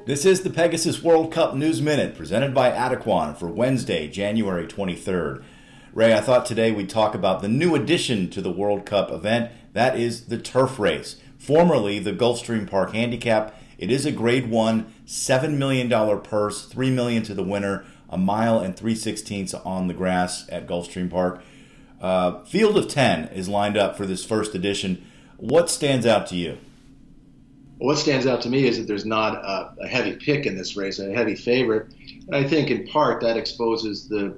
This is the Pegasus World Cup News Minute, presented by Adequan for Wednesday, January 23rd. Ray, I thought today we'd talk about the new addition to the World Cup event. That is the turf race, formerly the Gulfstream Park Handicap. It is a Grade 1, $7 million purse, $3 million to the winner, a mile and 3/16 on the grass at Gulfstream Park. Field of 10 is lined up for this first edition. What stands out to you? What stands out to me is that there's not a heavy pick in this race, a heavy favorite. And I think in part that exposes the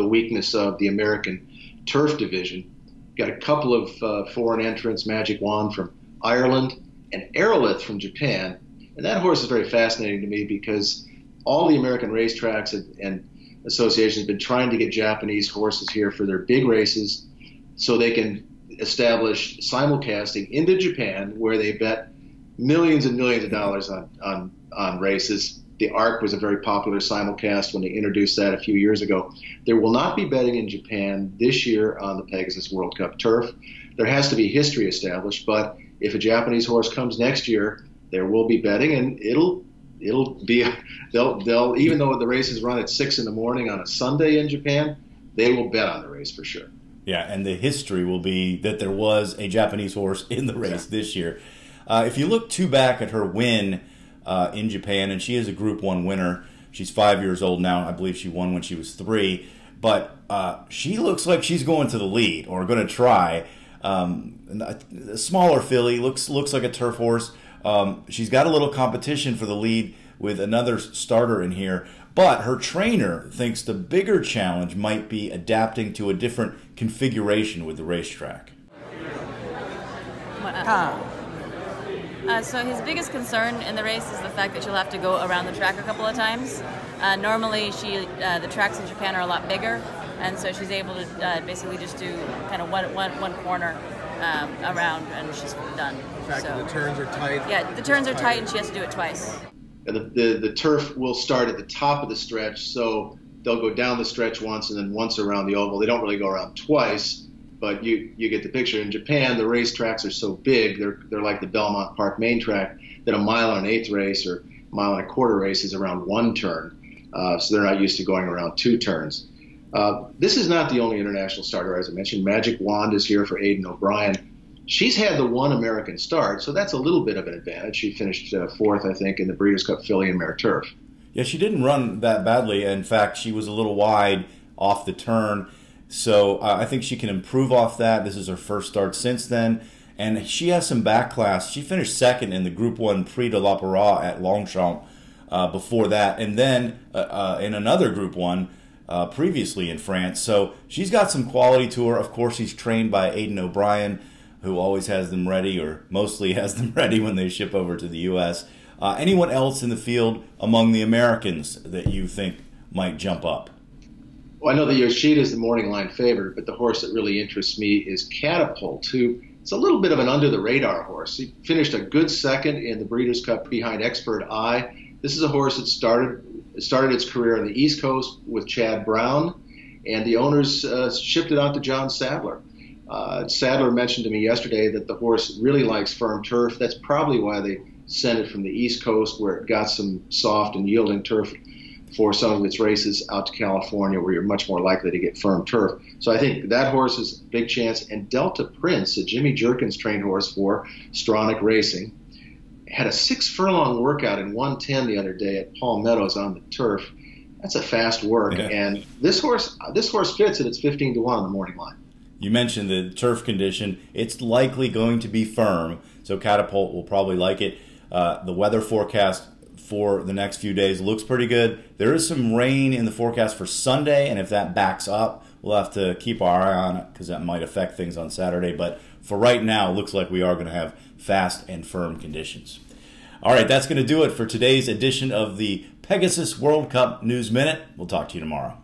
weakness of the American turf division. Got a couple of foreign entrants, Magic Wand from Ireland and Aerolith from Japan. And that horse is very fascinating to me because all the American racetracks and associations have been trying to get Japanese horses here for their big races so they can establish simulcasting into Japan where they bet millions and millions of dollars on races. The Arc was a very popular simulcast when they introduced that a few years ago. There will not be betting in Japan this year on the Pegasus World Cup turf. There has to be history established, but if a Japanese horse comes next year, there will be betting, and they'll even though the races run at 6 in the morning on a Sunday in Japan, they will bet on the race for sure. Yeah, and the history will be that there was a Japanese horse in the race this year. If you look back at her win in Japan, and she is a Group 1 winner. She's 5 years old now. I believe she won when she was 3. But she looks like she's going to the lead, or going to try. A smaller filly, looks like a turf horse. She's got a little competition for the lead with another starter in here. But her trainer thinks the bigger challenge might be adapting to a different configuration with the racetrack. So his biggest concern in the race is the fact that she'll have to go around the track a couple of times. Normally, the tracks in Japan are a lot bigger, and so she's able to basically just do kind of one corner around, and she's done. In fact, so, the turns are tight. Yeah, the turns are tight, and she has to do it twice. The turf will start at the top of the stretch, so they'll go down the stretch once and then once around the oval. They don't really go around twice. But you get the picture. In Japan, the race tracks are so big, they're like the Belmont Park main track, that a mile and an eighth race or a mile and a quarter race is around one turn. So they're not used to going around 2 turns. This is not the only international starter, as I mentioned. Magic Wand is here for Aidan O'Brien. She's had the one American start, so that's a little bit of an advantage. She finished 4th, I think, in the Breeders' Cup Filly and Mare Turf. Yeah, she didn't run that badly. In fact, she was a little wide off the turn. So I think she can improve off that. This is her first start since then. And she has some back class. She finished 2nd in the Group 1 Prix de l'Opéra at Longchamp before that. And then in another Group 1 previously in France. So she's got some quality to her. Of course, she's trained by Aidan O'Brien, who always has them ready, or mostly has them ready when they ship over to the U.S. Anyone else in the field among the Americans that you think might jump up? Well, I know that Yoshida is the morning line favorite, but the horse that really interests me is Catapult, who is a little bit of an under-the-radar horse. He finished a good 2nd in the Breeders' Cup behind Expert Eye. This is a horse that started its career on the East Coast with Chad Brown, and the owners shipped it on to John Sadler. Sadler mentioned to me yesterday that the horse really likes firm turf. That's probably why they sent it from the East Coast, where it got some soft and yielding turf, for some of its races out to California, where you're much more likely to get firm turf. So I think that horse is a big chance. And Delta Prince, a Jimmy Jerkins trained horse for Stronach Racing, had a 6-furlong workout in 1:10 the other day at Palm Meadows on the turf. That's a fast work. Yeah. And this horse fits, and it's 15 to 1 on the morning line. You mentioned the turf condition. It's likely going to be firm, so Catapult will probably like it. The weather forecast for the next few days looks pretty good. There is some rain in the forecast for Sunday, and if that backs up, we'll have to keep our eye on it because that might affect things on Saturday. But for right now, it looks like we are going to have fast and firm conditions. All right, that's going to do it for today's edition of the Pegasus World Cup News Minute. We'll talk to you tomorrow.